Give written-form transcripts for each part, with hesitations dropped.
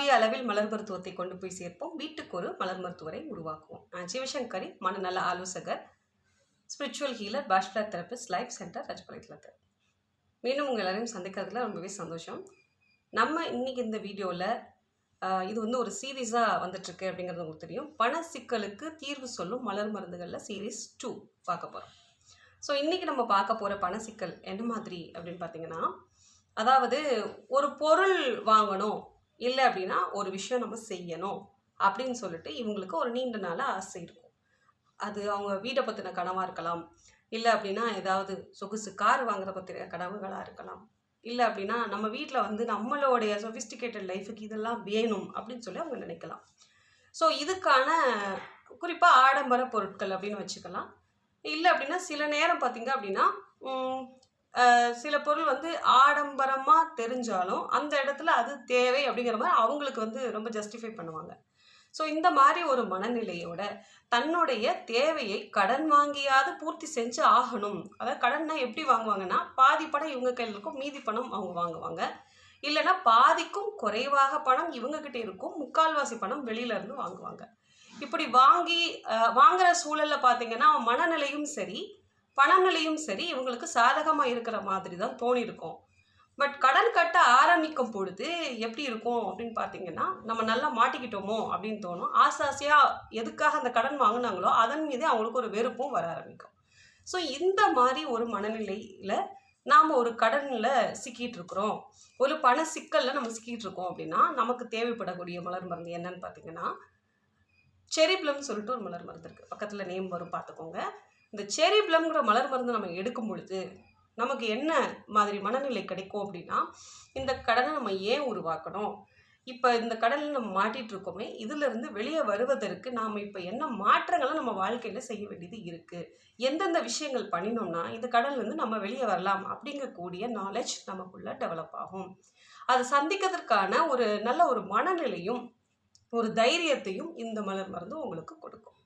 உலகளாவிய அளவில் மலர் மருத்துவத்தை கொண்டு போய் சேர்ப்போம். வீட்டுக்கு ஒரு மலர் மருத்துவரை உருவாக்குவோம். நான் சிவசங்கரி, மனநல ஆலோசகர், spiritual healer, Bach flower therapist, life centre, ராஜபாளையத்தில். மீண்டும் உங்கள் எல்லாரையும் சந்திக்கிறதுல ரொம்பவே சந்தோஷம். நம்ம இன்னைக்கு இந்த வீடியோவில் இது ஒரு சீரீஸாக வந்துட்டுருக்கு அப்படிங்கிறது உங்களுக்கு தெரியும். பண சிக்கலுக்கு தீர்வு சொல்லும் மலர் மருந்துகளில் சீரீஸ் 2 பார்க்க போகிறோம். ஸோ இன்றைக்கி நம்ம பார்க்க போகிற பண சிக்கல் என்ன மாதிரி அப்படின்னு பார்த்தீங்கன்னா, அதாவது ஒரு பொருள் வாங்கணும், இல்லை அப்படின்னா ஒரு விஷயம் நம்ம செய்யணும் அப்படின்னு சொல்லிட்டு இவங்களுக்கு ஒரு நீண்ட நாள் ஆசை இருக்கும். அது அவங்க வீட்டை பற்றின கனவாக இருக்கலாம், இல்லை அப்படின்னா ஏதாவது சொகுசு கார் வாங்குற பற்றின கனவுகளாக இருக்கலாம், இல்லை அப்படின்னா நம்ம வீட்டில் நம்மளுடைய சொஃபிஸ்டிகேட்டட் லைஃபுக்கு இதெல்லாம் வேணும் அப்படின்னு சொல்லி அவங்க நினைக்கலாம். ஸோ இதுக்கான குறிப்பாக ஆடம்பர பொருட்கள் அப்படின்னு வச்சுக்கலாம். இல்லை அப்படின்னா சில நேரம் பார்த்திங்க அப்படின்னா சில பொருள் ஆடம்பரமாக தெரிஞ்சாலும் அந்த இடத்துல அது தேவை அப்படிங்கிற மாதிரி அவங்களுக்கு ரொம்ப ஜஸ்டிஃபை பண்ணுவாங்க. ஸோ இந்த மாதிரி ஒரு மனநிலையோட தன்னுடைய தேவையை கடன் வாங்கியாவது பூர்த்தி செஞ்சு ஆகணும். அதாவது கடன்னா எப்படி வாங்குவாங்கன்னா, பாதி பணம் இவங்க கையில் இருக்கும், மீதி பணம் அவங்க வாங்குவாங்க. இல்லைன்னா பாதிக்கும் குறைவாக பணம் இவங்ககிட்ட இருக்கும், முக்கால்வாசி பணம் வெளியிலேருந்து வாங்குவாங்க. இப்படி வாங்குகிற சூழலில் பார்த்திங்கன்னா மனநிலையும் சரி பணநிலையும் சரி இவங்களுக்கு சாதகமாக இருக்கிற மாதிரி தான் தோணியிருக்கும். பட் கடன் கட்ட ஆரம்பிக்கும் பொழுது எப்படி இருக்கும் அப்படின்னு பார்த்தீங்கன்னா, நம்ம நல்லா மாட்டிக்கிட்டோமோ அப்படின்னு தோணும். ஆசையாக எதுக்காக அந்த கடன் வாங்கினாங்களோ அதன் மீது அவங்களுக்கு ஒரு வெறுப்பும் வர ஆரம்பிக்கும். ஸோ இந்த மாதிரி ஒரு மனநிலையில் நாம் ஒரு கடனில் சிக்கிட்டு இருக்கிறோம், ஒரு பண சிக்கலில் நம்ம சிக்கிட்டு இருக்கோம் அப்படின்னா நமக்கு தேவைப்படக்கூடிய மலர் மருந்து என்னன்னு பார்த்தீங்கன்னா, செரி ப்ளம்னு சொல்லிட்டு ஒரு மலர் மருந்து இருக்குது. பக்கத்தில் நேம் வரும், பார்த்துக்கோங்க. இந்த செரி ப்ளம்ங்கிற மலர் மருந்து நம்ம எடுக்கும் பொழுது நமக்கு என்ன மாதிரி மனநிலை கிடைக்கும் அப்படின்னா, இந்த கடனை நம்ம ஏன் உருவாக்கணும், இப்போ இந்த கடனில் நம்ம மாட்டிகிட்டு இருக்கோமே, இதிலிருந்து வெளியே வருவதற்கு நாம் இப்போ என்ன மாற்றங்களை நம்ம வாழ்க்கையில் செய்ய வேண்டியது இருக்குது, எந்தெந்த விஷயங்கள் பண்ணினோம்னா இந்த கடன்லேருந்து நம்ம வெளியே வரலாம் அப்படிங்கக்கூடிய நாலேஜ் நமக்குள்ளே டெவலப் ஆகும். அதை சந்திக்கிறதுக்கான ஒரு நல்ல ஒரு மனநிலையும் ஒரு தைரியத்தையும் இந்த மலர் மருந்து உங்களுக்கு கொடுக்கும்.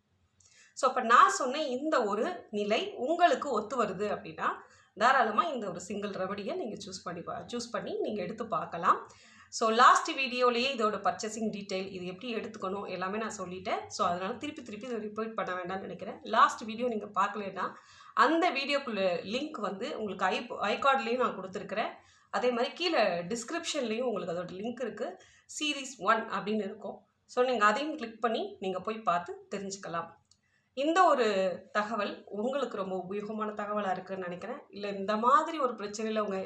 ஸோ அப்போ நான் சொன்ன இந்த ஒரு நிலை உங்களுக்கு ஒத்து வருது அப்படின்னா தாராளமாக இந்த ஒரு சிங்கிள் ரெமடியை நீங்கள் சூஸ் பண்ணி நீங்கள் எடுத்து பார்க்கலாம். ஸோ லாஸ்ட் வீடியோலேயே இதோட பர்ச்சேசிங் டீட்டெயில், இது எப்படி எடுத்துக்கணும் எல்லாமே நான் சொல்லிட்டேன். ஸோ அதனால் திருப்பி இதை ரிப்பீட் பண்ண வேண்டாம்னு நினைக்கிறேன். லாஸ்ட் வீடியோ நீங்கள் பார்க்கலன்னா அந்த வீடியோக்குள்ள லிங்க் உங்களுக்கு ஐகார்ட்லேயும் நான் கொடுத்துருக்குறேன். அதே மாதிரி கீழே டிஸ்கிரிப்ஷன்லேயும் உங்களுக்கு அதோட லிங்க் இருக்குது, சீரீஸ் 1 அப்படின்னு இருக்கும். ஸோ நீங்கள் அதையும் கிளிக் பண்ணி நீங்கள் போய் பார்த்து தெரிஞ்சுக்கலாம். இந்த ஒரு தகவல் உங்களுக்கு ரொம்ப உபயோகமான தகவலாக இருக்குதுன்னு நினைக்கிறேன். இல்லை இந்த மாதிரி ஒரு பிரச்சனையில் உங்கள்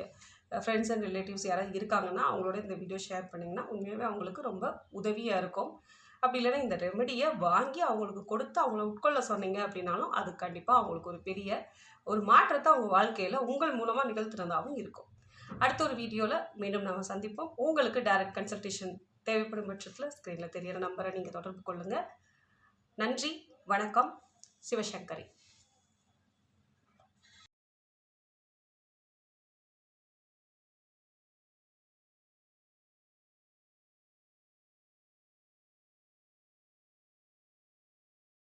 ஃப்ரெண்ட்ஸ் அண்ட் ரிலேட்டிவ்ஸ் யாராவது இருக்காங்கன்னா அவங்களோட இந்த வீடியோ ஷேர் பண்ணிங்கன்னா உண்மையாகவே அவங்களுக்கு ரொம்ப உதவியாக இருக்கும். அப்படி இல்லைன்னா இந்த ரெமெடியை வாங்கி அவங்களுக்கு கொடுத்து அவங்கள உட்கொள்ள சொன்னீங்க அப்படின்னாலும் அது கண்டிப்பாக அவங்களுக்கு ஒரு பெரிய ஒரு மாற்றத்தை அவங்க வாழ்க்கையில் உங்கள் மூலமாக நிகழ்த்துறதாகவும் இருக்கும். அடுத்த ஒரு வீடியோவில் மீண்டும் நம்ம சந்திப்போம். உங்களுக்கு டைரக்ட் கன்சல்டேஷன் தேவைப்படும் பட்சத்தில் ஸ்க்ரீனில் தெரிகிற நம்பரை நீங்கள் தொடர்பு கொள்ளுங்கள். நன்றி, வணக்கம். சிவசங்கரி.